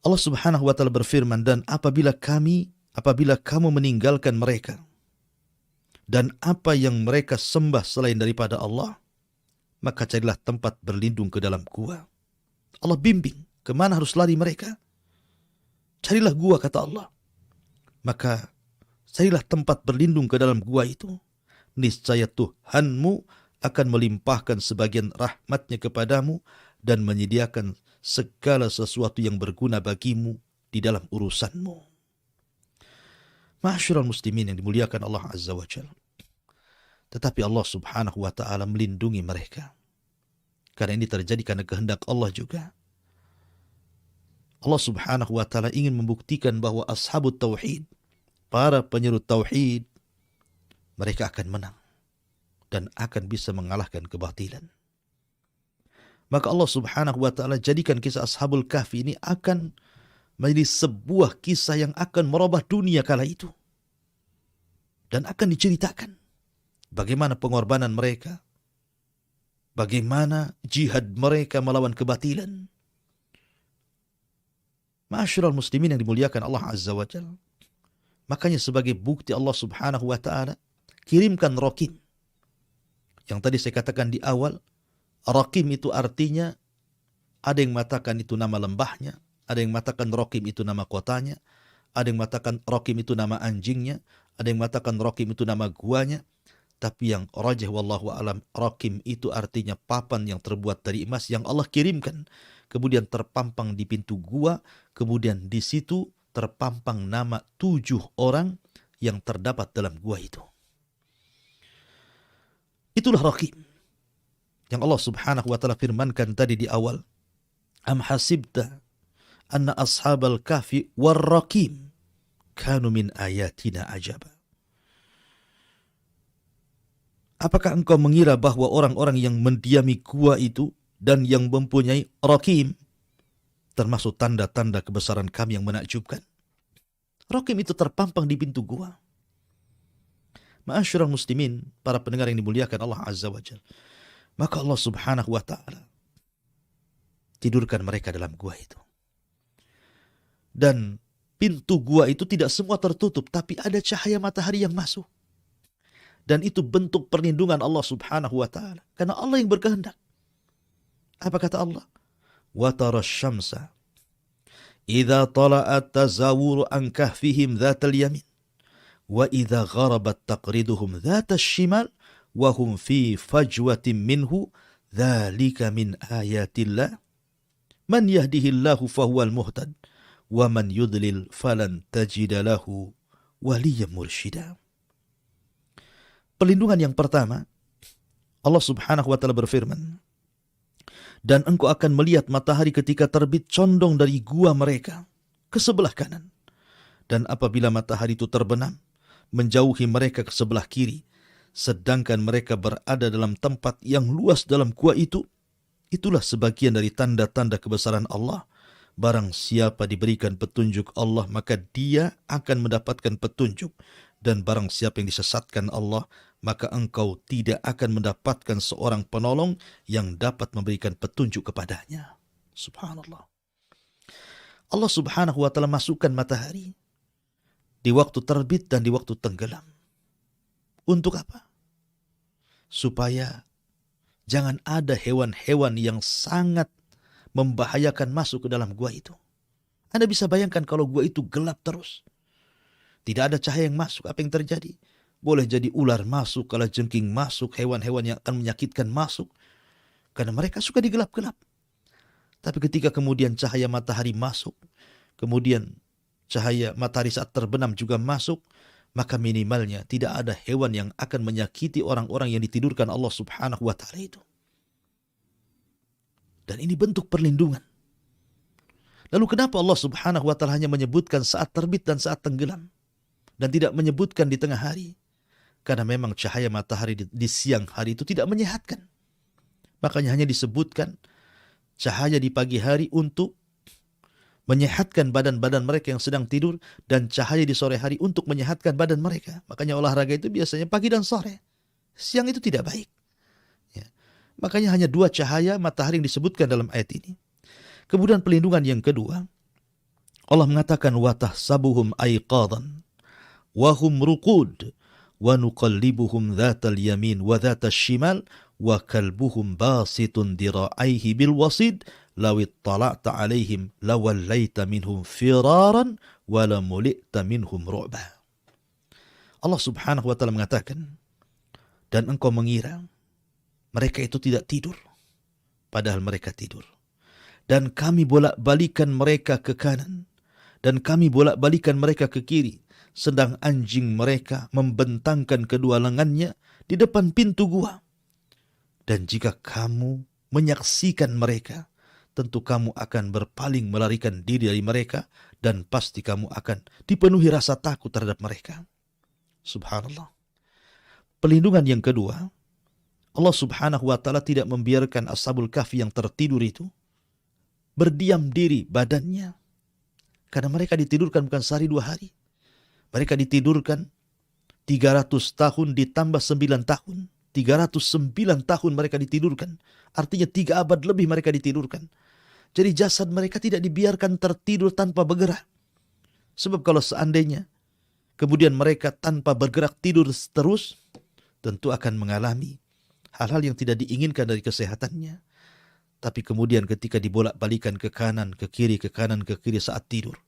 Allah Subhanahu wa taala berfirman, dan apabila kamu meninggalkan mereka dan apa yang mereka sembah selain daripada Allah, maka carilah tempat berlindung ke dalam gua. Allah bimbing kemana harus lari mereka. Carilah gua, kata Allah. Maka carilah tempat berlindung ke dalam gua itu. Niscaya Tuhanmu akan melimpahkan sebagian rahmatnya kepadamu dan menyediakan segala sesuatu yang berguna bagimu di dalam urusanmu. Ma'asyiral muslimin yang dimuliakan Allah Azza wa Jalla. Tetapi Allah subhanahu wa ta'ala melindungi mereka. Karena ini terjadi karena kehendak Allah juga. Allah subhanahu wa ta'ala ingin membuktikan bahwa ashabut tauhid, para penyeru tauhid, mereka akan menang dan akan bisa mengalahkan kebatilan. Maka Allah subhanahu wa ta'ala jadikan kisah Ashabul Kahfi ini akan menjadi sebuah kisah yang akan merubah dunia kala itu. Dan akan diceritakan bagaimana pengorbanan mereka, bagaimana jihad mereka melawan kebatilan. Ma'asyiral muslimin yang dimuliakan Allah Azza wa Jalla. Makanya sebagai bukti Allah subhanahu wa ta'ala kirimkan Rakim. Yang tadi saya katakan di awal, Rakim itu artinya, ada yang mengatakan itu nama lembahnya, ada yang mengatakan Rakim itu nama kotanya, ada yang mengatakan Rakim itu nama anjingnya, ada yang mengatakan Rakim itu nama guanya. Tapi yang rajih wallahu alam, Rakim itu artinya papan yang terbuat dari emas yang Allah kirimkan, kemudian terpampang di pintu gua, kemudian di situ terpampang nama 7 orang yang terdapat dalam gua itu. Itulah Rakim yang Allah subhanahu wa ta'ala firmankan tadi di awal. Am hasibta anna ashabal kahfi war Rakim kanu min ayatina ajaba. Apakah engkau mengira bahwa orang-orang yang mendiami gua itu dan yang mempunyai Rakim termasuk tanda-tanda kebesaran kami yang menakjubkan? Rakim itu terpampang di pintu gua. Ma'asyiral muslimin, para pendengar yang dimuliakan Allah Azza wa Jalla. Maka Allah subhanahu wa ta'ala tidurkan mereka dalam gua itu. Dan pintu gua itu tidak semua tertutup, tapi ada cahaya matahari yang masuk. Dan itu bentuk perlindungan Allah subhanahu wa ta'ala. Karena Allah yang berkehendak. Apa kata Allah? Wa tara syamsa idza tala'at tazawuru an kahfihim dhatal yamin wa idza gharabat taqriduhum dhatal shimal wa hum fi fajwatin minhu dzalika min ayatillah man yahdihillahu fahuwal muhtad wa man yudlil falan tajida lahu waliyyan mursyida. Perlindungan yang pertama, Allah subhanahu wa ta'ala berfirman, dan engkau akan melihat matahari ketika terbit condong dari gua mereka ke sebelah kanan. Dan apabila matahari itu terbenam, menjauhi mereka ke sebelah kiri, sedangkan mereka berada dalam tempat yang luas dalam gua itu, itulah sebagian dari tanda-tanda kebesaran Allah. Barang siapa diberikan petunjuk Allah, maka dia akan mendapatkan petunjuk. Dan barang siapa yang disesatkan Allah, maka engkau tidak akan mendapatkan seorang penolong yang dapat memberikan petunjuk kepadanya. Subhanallah. Allah subhanahu wa ta'ala masukkan matahari di waktu terbit dan di waktu tenggelam. Untuk apa? Supaya jangan ada hewan-hewan yang sangat membahayakan masuk ke dalam gua itu. Anda bisa bayangkan kalau gua itu gelap terus. Tidak ada cahaya yang masuk, apa yang terjadi? Boleh jadi ular masuk, kalajengking masuk, hewan-hewan yang akan menyakitkan masuk. Karena mereka suka digelap-gelap. Tapi ketika kemudian cahaya matahari masuk, kemudian cahaya matahari saat terbenam juga masuk, maka minimalnya tidak ada hewan yang akan menyakiti orang-orang yang ditidurkan Allah Subhanahu wa Ta'ala itu. Dan ini bentuk perlindungan. Lalu kenapa Allah Subhanahu wa Ta'ala hanya menyebutkan saat terbit dan saat tenggelam dan tidak menyebutkan di tengah hari? Karena memang cahaya matahari di siang hari itu tidak menyehatkan. Makanya hanya disebutkan cahaya di pagi hari untuk menyehatkan badan-badan mereka yang sedang tidur, dan cahaya di sore hari untuk menyehatkan badan mereka. Makanya olahraga itu biasanya pagi dan sore. Siang itu tidak baik. Ya. Makanya hanya 2 cahaya matahari yang disebutkan dalam ayat ini. Kemudian pelindungan yang kedua, Allah mengatakan wa tahsabuhum aiqadan wa hum ruqud wa nuqallibuhum dhatal yamin wa dhatal shimal wa kalbuhum basitun dira'aihi bil wasid law ittala'ta 'alaihim lawallaita minhum firaran wa lamuli'ta minhum ru'ba. Allah Subhanahu wa Ta'ala mengatakan, dan engkau mengira mereka itu tidak tidur, padahal mereka tidur. Dan kami bolak-balikan mereka ke kanan, dan kami bolak-balikan mereka ke kiri, sedang anjing mereka membentangkan kedua lengannya di depan pintu gua. Dan jika kamu menyaksikan mereka, tentu kamu akan berpaling melarikan diri dari mereka, dan pasti kamu akan dipenuhi rasa takut terhadap mereka. Subhanallah. Pelindungan yang kedua, Allah Subhanahu wa Ta'ala tidak membiarkan Ashabul Kahfi yang tertidur itu berdiam diri badannya, karena mereka ditidurkan bukan sehari 2 hari. Mereka ditidurkan 300 tahun ditambah 9 tahun. 309 tahun mereka ditidurkan. Artinya 3 abad lebih mereka ditidurkan. Jadi jasad mereka tidak dibiarkan tertidur tanpa bergerak. Sebab kalau seandainya kemudian mereka tanpa bergerak tidur terus, tentu akan mengalami hal-hal yang tidak diinginkan dari kesehatannya. Tapi kemudian ketika dibolak-balikan ke kanan, ke kiri, ke kanan, ke kiri saat tidur,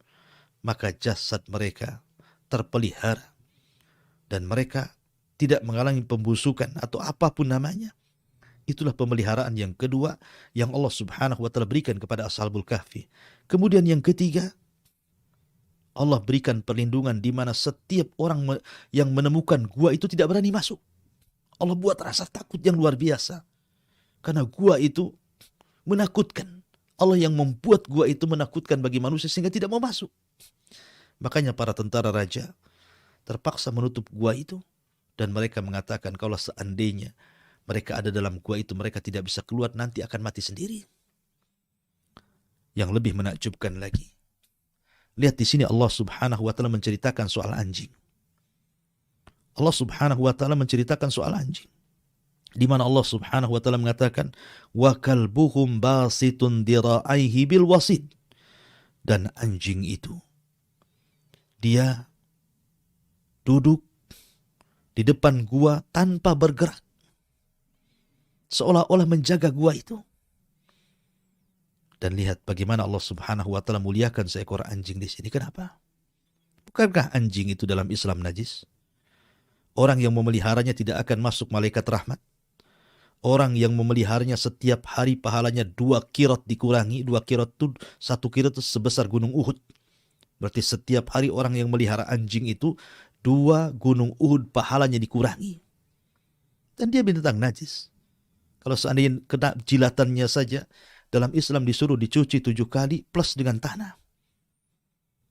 maka jasad mereka terpelihara dan mereka tidak mengalami pembusukan atau apapun namanya. Itulah pemeliharaan yang kedua yang Allah Subhanahu wa Ta'ala berikan kepada Ashabul Kahfi. Kemudian yang ketiga, Allah berikan perlindungan di mana setiap orang yang menemukan gua itu tidak berani masuk. Allah buat rasa takut yang luar biasa. Karena gua itu menakutkan. Allah yang membuat gua itu menakutkan bagi manusia sehingga tidak mau masuk. Makanya para tentara raja terpaksa menutup gua itu, dan mereka mengatakan kalau seandainya mereka ada dalam gua itu, mereka tidak bisa keluar, nanti akan mati sendiri. Yang lebih menakjubkan lagi, lihat di sini Allah Subhanahu wa Ta'ala menceritakan soal anjing. Allah Subhanahu wa Ta'ala menceritakan soal anjing, di mana Allah Subhanahu wa Ta'ala mengatakan wa kalbuhum basitun dira'aihi bil wasid, dan anjing itu dia duduk di depan gua tanpa bergerak, seolah-olah menjaga gua itu. Dan lihat bagaimana Allah Subhanahu wa Ta'ala muliakan seekor anjing di sini. Kenapa? Bukankah anjing itu dalam Islam najis? Orang yang memeliharanya tidak akan masuk malaikat rahmat. Orang yang memeliharanya setiap hari pahalanya 2 qirot dikurangi. 2 qirot itu, 1 qirot itu sebesar gunung Uhud. Berarti setiap hari orang yang melihara anjing itu 2 gunung Uhud pahalanya dikurangi. Dan dia binatang najis. Kalau seandainya kena jilatannya saja, dalam Islam disuruh dicuci 7 kali plus dengan tanah.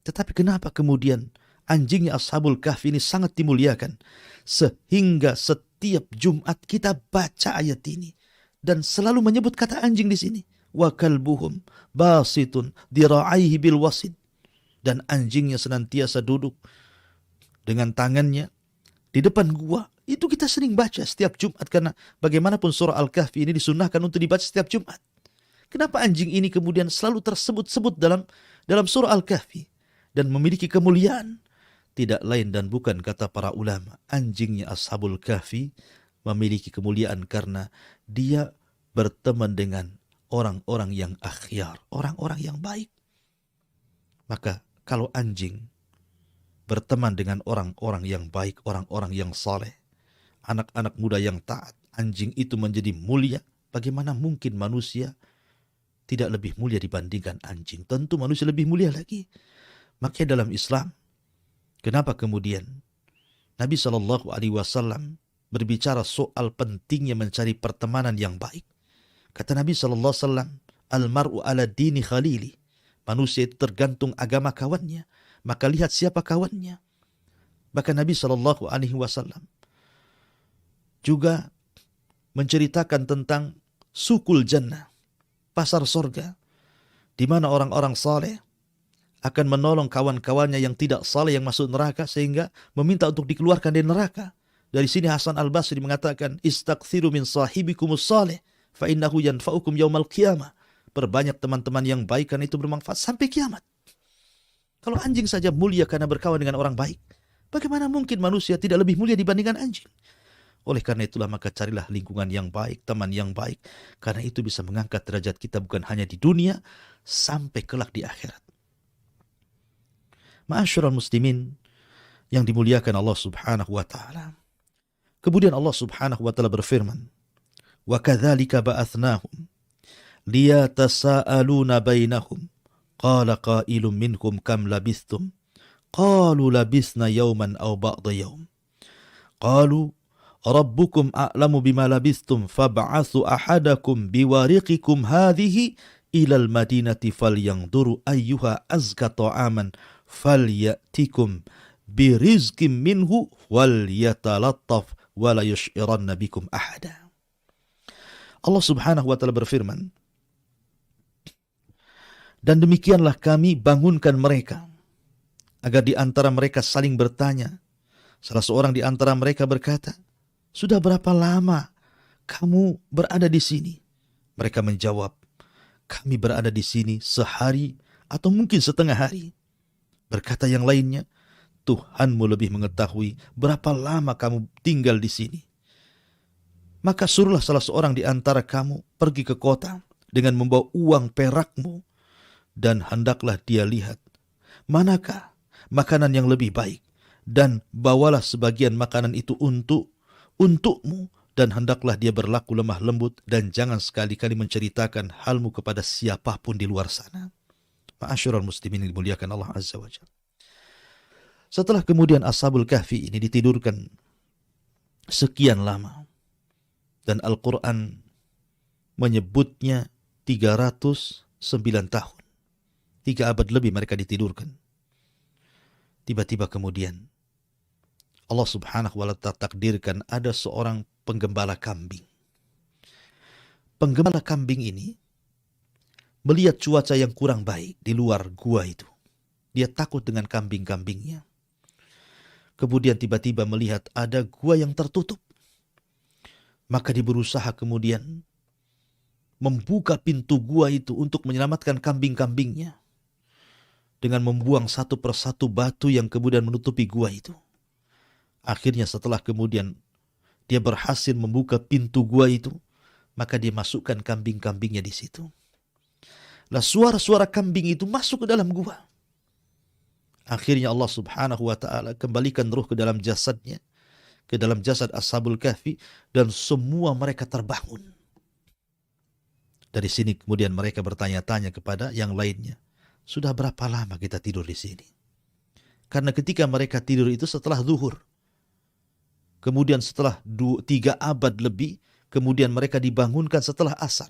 Tetapi kenapa kemudian anjingnya Ashabul Kahfi ini sangat dimuliakan, sehingga setiap Jumat kita baca ayat ini dan selalu menyebut kata anjing di sini. Wa kalbuhum basitun dira'aihi bil wasid. Dan anjingnya senantiasa duduk dengan tangannya di depan gua. Itu kita sering baca setiap Jumat, karena bagaimanapun surah Al-Kahfi ini disunnahkan untuk dibaca setiap Jumat. Kenapa anjing ini kemudian selalu tersebut-sebut dalam surah Al-Kahfi dan memiliki kemuliaan? Tidak lain dan bukan, kata para ulama, anjingnya Ashabul Kahfi memiliki kemuliaan karena dia berteman dengan orang-orang yang akhyar, orang-orang yang baik. Maka kalau anjing berteman dengan orang-orang yang baik, orang-orang yang saleh, anak-anak muda yang taat, anjing itu menjadi mulia. Bagaimana mungkin manusia tidak lebih mulia dibandingkan anjing? Tentu manusia lebih mulia lagi. Makanya dalam Islam, kenapa kemudian Nabi SAW berbicara soal pentingnya mencari pertemanan yang baik. Kata Nabi SAW, Al-mar'u ala dini khalili. Manusia itu tergantung agama kawannya. Maka lihat siapa kawannya. Bahkan Nabi SAW juga menceritakan tentang sukul jannah, pasar sorga, di mana orang-orang saleh akan menolong kawan-kawannya yang tidak saleh yang masuk neraka sehingga meminta untuk dikeluarkan dari neraka. Dari sini Hasan Al-Basri mengatakan, "Istakthiru min sahibikumus saleh fa innahu yanfa'ukum yaumal qiyamah." Perbanyak teman-teman yang baik karena itu bermanfaat sampai kiamat. Kalau anjing saja mulia karena berkawan dengan orang baik, bagaimana mungkin manusia tidak lebih mulia dibandingkan anjing? Oleh karena itulah maka carilah lingkungan yang baik, teman yang baik. Karena itu bisa mengangkat derajat kita bukan hanya di dunia, sampai kelak di akhirat. Ma'asyiral muslimin yang dimuliakan Allah subhanahu wa ta'ala. Kemudian Allah subhanahu wa ta'ala berfirman, "Wa kadzalika ba'athnahum liyatasaaluna bainahum. Qala qailun minhum kam labistum. Qalu labisna yawman aw ba'da yawm. Qalu Rabbukum a'lamu bima labistum fab'athu ahadakum biwariqikum hadhihi ilal madinati falyanzuru ayyuha azka ta'aman falyatikum birizqim minhu walyatalattaf wala yush'iranna bikum ahada." Allah Subhanahu wa taala berfirman, "Dan demikianlah kami bangunkan mereka agar di antara mereka saling bertanya. Salah seorang di antara mereka berkata, 'Sudah berapa lama kamu berada di sini?' Mereka menjawab, 'Kami berada di sini sehari atau mungkin setengah hari.' Berkata yang lainnya, 'Tuhanmu lebih mengetahui berapa lama kamu tinggal di sini. Maka suruhlah salah seorang di antara kamu pergi ke kota dengan membawa uang perakmu, dan hendaklah dia lihat manakah makanan yang lebih baik, dan bawalah sebagian makanan itu untukmu, dan hendaklah dia berlaku lemah lembut, dan jangan sekali-kali menceritakan halmu kepada siapapun di luar sana." Ma'asyiral muslimin yang dimuliakan Allah Azza wa Jalla. Setelah kemudian Ashabul Kahfi ini ditidurkan sekian lama, dan Al-Quran menyebutnya 309 tahun. 3 abad lebih mereka ditidurkan. Tiba-tiba kemudian Allah Subhanahu wa ta'ala takdirkan ada seorang penggembala kambing. Penggembala kambing ini melihat cuaca yang kurang baik di luar gua itu. Dia takut dengan kambing-kambingnya. Kemudian tiba-tiba melihat ada gua yang tertutup. Maka dia berusaha kemudian membuka pintu gua itu untuk menyelamatkan kambing-kambingnya, dengan membuang satu persatu batu yang kemudian menutupi gua itu. Akhirnya setelah kemudian dia berhasil membuka pintu gua itu, maka dia masukkan kambing-kambingnya di situ. Lah suara-suara kambing itu masuk ke dalam gua. Akhirnya Allah Subhanahu wa ta'ala kembalikan ruh ke dalam jasadnya, ke dalam jasad Ashabul Kahfi, dan semua mereka terbangun. Dari sini kemudian mereka bertanya-tanya kepada yang lainnya, "Sudah berapa lama kita tidur di sini?" Karena ketika mereka tidur itu setelah zuhur. Kemudian setelah 3 abad lebih, kemudian mereka dibangunkan setelah asar.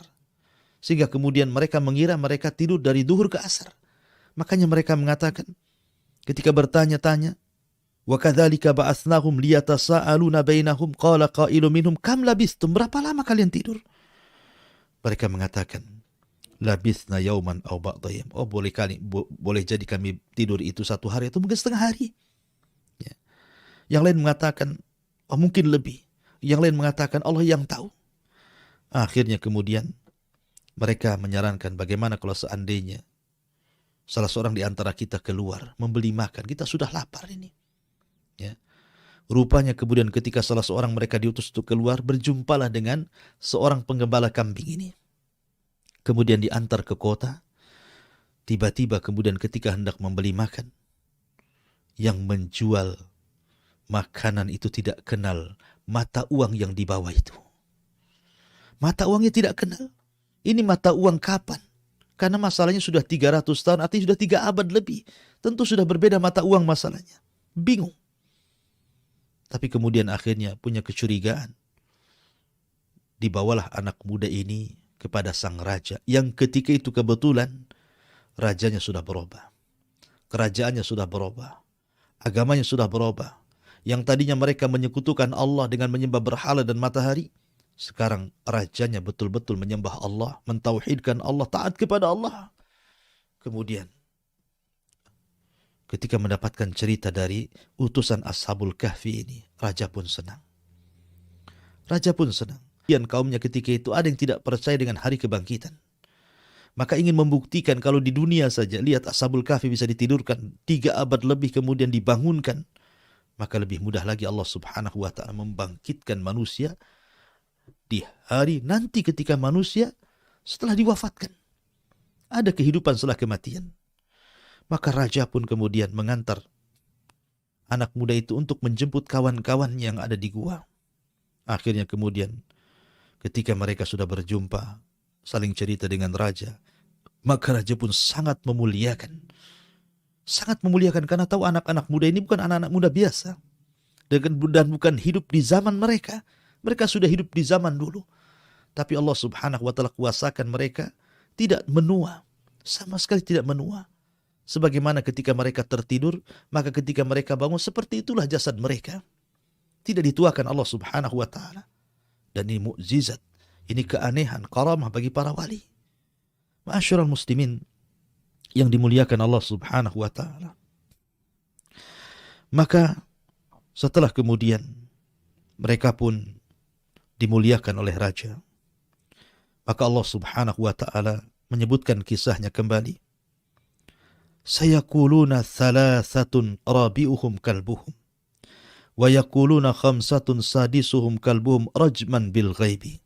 Sehingga kemudian mereka mengira mereka tidur dari zuhur ke asar. Makanya mereka mengatakan, ketika bertanya-tanya, "Wa kadzalika ba'atsnahum liyatasaaluna bainahum qala qailun minhum kam labistum." Berapa lama kalian tidur? Mereka mengatakan, "Labisna yauman aw ba'da yaum." Oh, boleh jadi kami tidur itu 1 hari atau mungkin setengah hari. Ya. Yang lain mengatakan, "Oh, mungkin lebih." Yang lain mengatakan, "Allah yang tahu." Akhirnya kemudian mereka menyarankan, bagaimana kalau seandainya salah seorang di antara kita keluar membeli makan, kita sudah lapar ini. Ya. Rupanya kemudian ketika salah seorang mereka diutus untuk keluar, berjumpalah dengan seorang penggembala kambing ini. Kemudian diantar ke kota. Tiba-tiba kemudian ketika hendak membeli makan, yang menjual makanan itu tidak kenal mata uang yang dibawa itu. Mata uangnya tidak kenal. Ini mata uang kapan? Karena masalahnya sudah 300 tahun, artinya sudah 3 abad lebih. Tentu sudah berbeda mata uang masalahnya. Bingung. Tapi kemudian akhirnya punya kecurigaan. Dibawalah anak muda ini kepada sang raja. Yang ketika itu kebetulan rajanya sudah berubah. Kerajaannya sudah berubah. Agamanya sudah berubah. Yang tadinya mereka menyekutukan Allah dengan menyembah berhala dan matahari. Sekarang rajanya betul-betul menyembah Allah, mentauhidkan Allah, taat kepada Allah. Kemudian ketika mendapatkan cerita dari utusan Ashabul Kahfi ini, raja pun senang. Raja pun senang. Dan kaumnya ketika itu ada yang tidak percaya dengan hari kebangkitan. Maka ingin membuktikan kalau di dunia saja, lihat Ashabul Kahfi bisa ditidurkan 3 abad lebih kemudian dibangunkan. Maka lebih mudah lagi Allah subhanahu wa ta'ala membangkitkan manusia di hari nanti ketika manusia setelah diwafatkan. Ada kehidupan setelah kematian. Maka raja pun kemudian mengantar anak muda itu untuk menjemput kawan-kawannya yang ada di gua. Akhirnya kemudian ketika mereka sudah berjumpa, saling cerita dengan raja, maka raja pun sangat memuliakan. Sangat memuliakan karena tahu anak-anak muda ini bukan anak-anak muda biasa. Dan bukan hidup di zaman mereka. Mereka sudah hidup di zaman dulu. Tapi Allah subhanahu wa ta'ala kuasakan mereka tidak menua. Sama sekali tidak menua. Sebagaimana ketika mereka tertidur, maka ketika mereka bangun, seperti itulah jasad mereka. Tidak dituakan Allah subhanahu wa ta'ala. Dan ini mukjizat. Ini keanehan, karamah bagi para wali. Ma'asyiral muslimin yang dimuliakan Allah subhanahu wa ta'ala. Maka setelah kemudian mereka pun dimuliakan oleh raja, maka Allah subhanahu wa ta'ala menyebutkan kisahnya kembali. Sayaquluna thalathatun rabi'uhum kalbuhum wa yaquluna khamsatun sadisuhum kalbuhum rajman bil ghaibi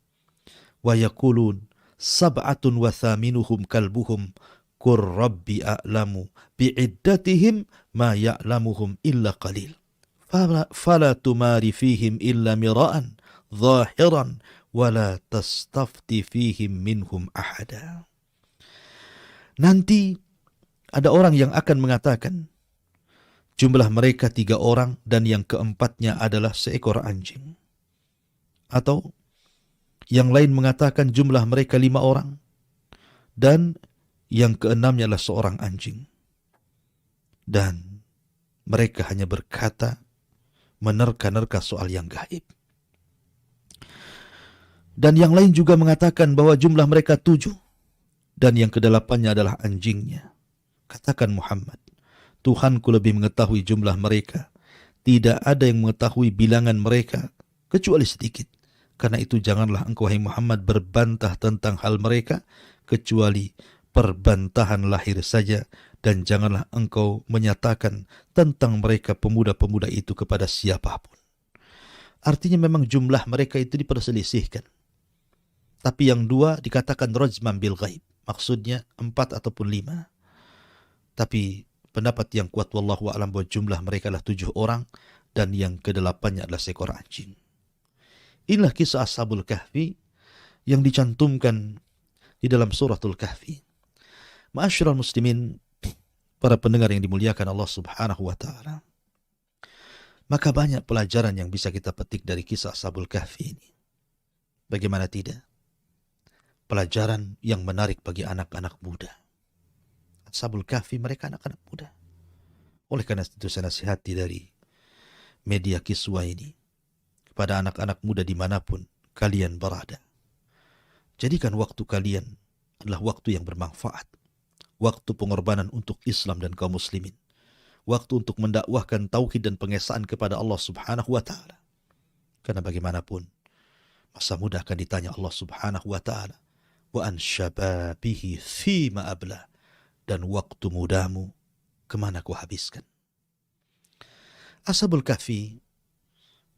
wa yaqulun sab'atun wa thaminuhum kalbuhum qur rabbi a'lamu bi'iddatihim ma ya'lamuhum illa qalil fala tumari fihim illa mira'an zahiran wala tastafti fihim minhum ahada. Nanti ada orang yang akan mengatakan jumlah mereka 3 orang dan yang keempatnya adalah seekor anjing. Atau yang lain mengatakan jumlah mereka 5 orang dan yang keenamnya adalah seorang anjing. Dan mereka hanya berkata menerka-nerka soal yang gaib. Dan yang lain juga mengatakan bahwa jumlah mereka 7 dan yang kedelapannya adalah anjingnya. Katakan Muhammad, Tuhanku lebih mengetahui jumlah mereka. Tidak ada yang mengetahui bilangan mereka kecuali sedikit. Karena itu janganlah engkau hai Muhammad berbantah tentang hal mereka kecuali perbantahan lahir saja, dan janganlah engkau menyatakan tentang mereka pemuda-pemuda itu kepada siapapun. Artinya memang jumlah mereka itu diperselisihkan. Tapi yang 2 dikatakan rajman bil ghaib. Maksudnya 4 ataupun 5. Tapi pendapat yang kuat wallahu a'lam bahwa jumlah mereka adalah 7 orang dan yang ke-8-nya adalah seekor anjing. Inilah kisah Ashabul Kahfi yang dicantumkan di dalam suratul Kahfi. Ma'asyiral muslimin, para pendengar yang dimuliakan Allah subhanahu wa ta'ala. Maka banyak pelajaran yang bisa kita petik dari kisah Ashabul Kahfi ini. Bagaimana tidak? Pelajaran yang menarik bagi anak-anak muda. Ashabul Kahfi mereka anak-anak muda. Oleh karena itu saya nasihati dari media Kiswah ini kepada anak-anak muda dimanapun kalian berada. Jadikan waktu kalian adalah waktu yang bermanfaat. Waktu pengorbanan untuk Islam dan kaum muslimin. Waktu untuk mendakwahkan tauhid dan pengesaan kepada Allah subhanahu wa ta'ala. Karena bagaimanapun masa muda akan ditanya Allah subhanahu wa ta'ala, wa an syababihi fima abla, dan waktu mudamu kemana kau habiskan. Ashabul Kahfi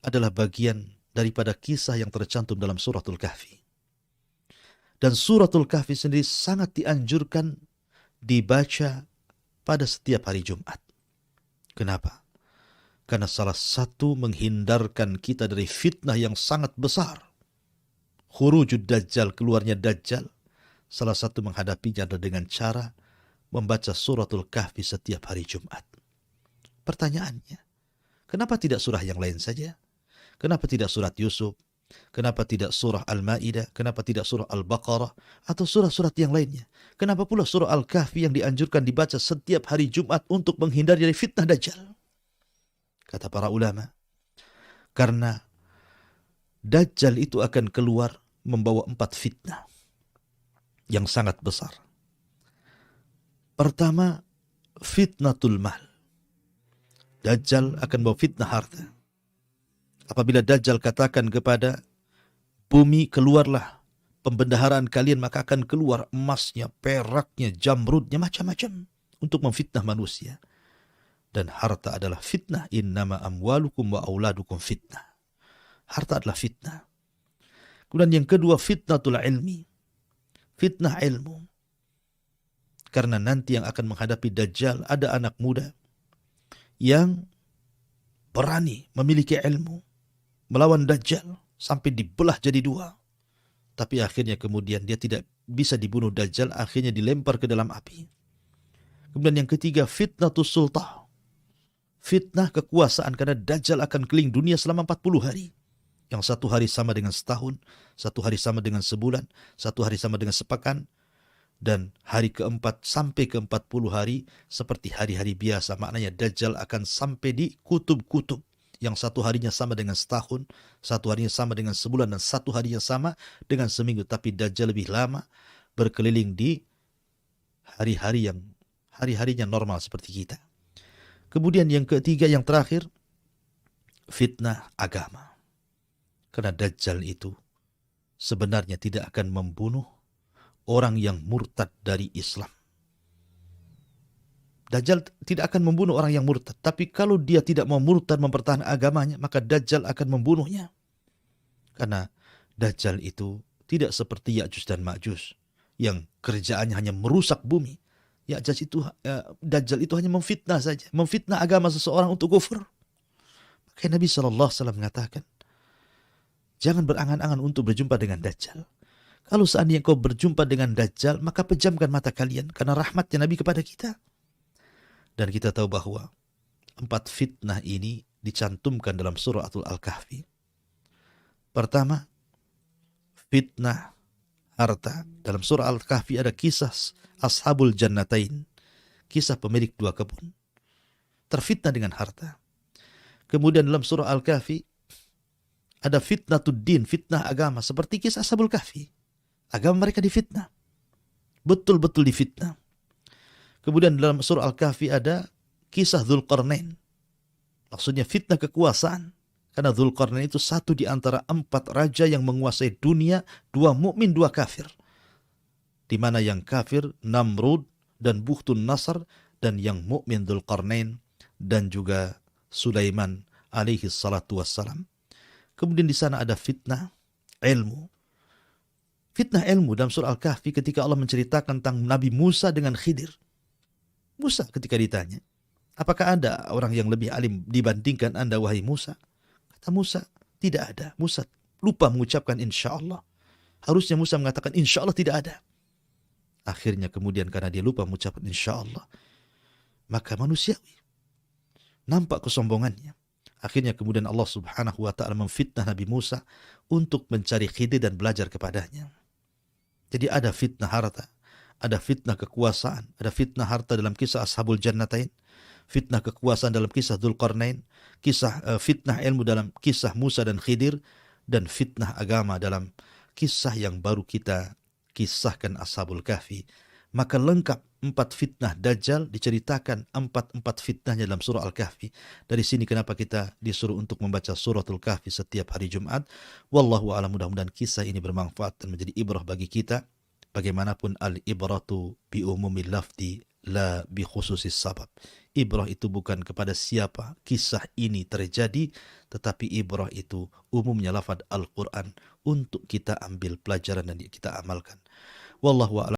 adalah bagian daripada kisah yang tercantum dalam suratul Kahfi. Dan suratul Kahfi sendiri sangat dianjurkan dibaca pada setiap hari Jumat. Kenapa? Karena salah satu menghindarkan kita dari fitnah yang sangat besar. Khurujud Dajjal, keluarnya Dajjal. Salah satu menghadapinya adalah dengan cara membaca suratul Kahfi setiap hari Jumat. Pertanyaannya, kenapa tidak surah yang lain saja? Kenapa tidak surat Yusuf? Kenapa tidak surah Al-Ma'idah? Kenapa tidak surah Al-Baqarah? Atau surah-surat yang lainnya? Kenapa pula surah Al-Kahfi yang dianjurkan dibaca setiap hari Jumat untuk menghindari dari fitnah Dajjal? Kata para ulama, karena Dajjal itu akan keluar membawa 4 fitnah yang sangat besar. Pertama, fitnatul mal. Dajjal akan bawa fitnah harta. Apabila Dajjal katakan kepada bumi, keluarlah pembendaharaan kalian, maka akan keluar emasnya, peraknya, jamrudnya, macam-macam untuk memfitnah manusia. Dan harta adalah fitnah. Innama amwalukum wa auladukum fitnah. Harta adalah fitnah. Kemudian yang kedua, fitnatul ilmi. Fitnah ilmu. Karena nanti yang akan menghadapi Dajjal ada anak muda yang berani memiliki ilmu melawan Dajjal sampai dibelah jadi 2. Tapi akhirnya kemudian dia tidak bisa dibunuh Dajjal, akhirnya dilempar ke dalam api. Kemudian yang ketiga, fitnatus sultah. Fitnah kekuasaan, karena Dajjal akan keliling dunia selama 40 hari. Yang satu hari sama dengan setahun, satu hari sama dengan sebulan, satu hari sama dengan sepekan, dan hari keempat sampai ke 40 hari seperti hari-hari biasa. Maknanya Dajjal akan sampai di kutub-kutub. Yang satu harinya sama dengan setahun, satu harinya sama dengan sebulan, dan satu harinya sama dengan seminggu. Tapi Dajjal lebih lama berkeliling di hari-harinya normal seperti kita. Kemudian yang ketiga, yang terakhir, fitnah agama. Karena Dajjal itu sebenarnya tidak akan membunuh orang yang murtad dari Islam. Dajjal tidak akan membunuh orang yang murtad. Tapi kalau dia tidak mau murtad, mempertahankan agamanya, maka Dajjal akan membunuhnya. Karena Dajjal itu tidak seperti Ya'juj dan Ma'juj yang kerjaannya hanya merusak bumi. Dajjal itu hanya memfitnah saja. Memfitnah agama seseorang untuk kufur. Maka Nabi SAW mengatakan, jangan berangan-angan untuk berjumpa dengan Dajjal. Kalau seandainya kau berjumpa dengan Dajjal, maka pejamkan mata kalian. Karena rahmatnya Nabi kepada kita. Dan kita tahu bahwa 4 fitnah ini dicantumkan dalam surah Al-Kahfi. Pertama, fitnah harta. Dalam surah Al-Kahfi ada kisah Ashabul Jannatain. Kisah pemilik 2 kebun. Terfitnah dengan harta. Kemudian dalam surah Al-Kahfi ada fitnatuddin, fitnah agama. Seperti kisah Ashabul Kahfi. Agama mereka difitnah. Betul-betul difitnah. Kemudian dalam surah Al-Kahfi ada kisah Dzulqarnain. Maksudnya fitnah kekuasaan. Karena Dzulqarnain itu satu di antara 4 raja yang menguasai dunia, 2 mukmin, 2 kafir. Di mana yang kafir Namrud dan Bukhtun Nasr, dan yang mukmin Dzulqarnain dan juga Sulaiman alaihi salatu wassalam. Kemudian di sana ada fitnah ilmu. Fitnah ilmu dalam surah Al-Kahfi ketika Allah menceritakan tentang Nabi Musa dengan Khidir. Musa ketika ditanya, apakah ada orang yang lebih alim dibandingkan Anda wahai Musa? Kata Musa, tidak ada. Musa lupa mengucapkan insya Allah. Harusnya Musa mengatakan insya Allah tidak ada. Akhirnya kemudian karena dia lupa mengucapkan insya Allah, maka manusiawi nampak kesombongannya. Akhirnya kemudian Allah subhanahu wa ta'ala memfitnah Nabi Musa untuk mencari Khidir dan belajar kepadanya. Jadi ada fitnah harta, ada fitnah kekuasaan, ada fitnah harta dalam kisah Ashabul Jannatain, fitnah kekuasaan dalam kisah Dzulqarnain, fitnah ilmu dalam kisah Musa dan Khidir, dan fitnah agama dalam kisah yang baru kita kisahkan Ashabul Kahfi. Maka lengkap 4 fitnah Dajjal diceritakan 4 fitnahnya dalam surah Al-Kahfi. Dari sini kenapa kita disuruh untuk membaca suratul Kahfi setiap hari Jumat. Wallahu a'lam, mudah-mudahan kisah ini bermanfaat dan menjadi ibrah bagi kita. Bagaimanapun al-ibratu bi umumil lafdi la bi khususis sabab. Ibrah itu bukan kepada siapa kisah ini terjadi, tetapi ibrah itu umumnya lafaz Al-Quran untuk kita ambil pelajaran dan kita amalkan. Wallahu a'lam.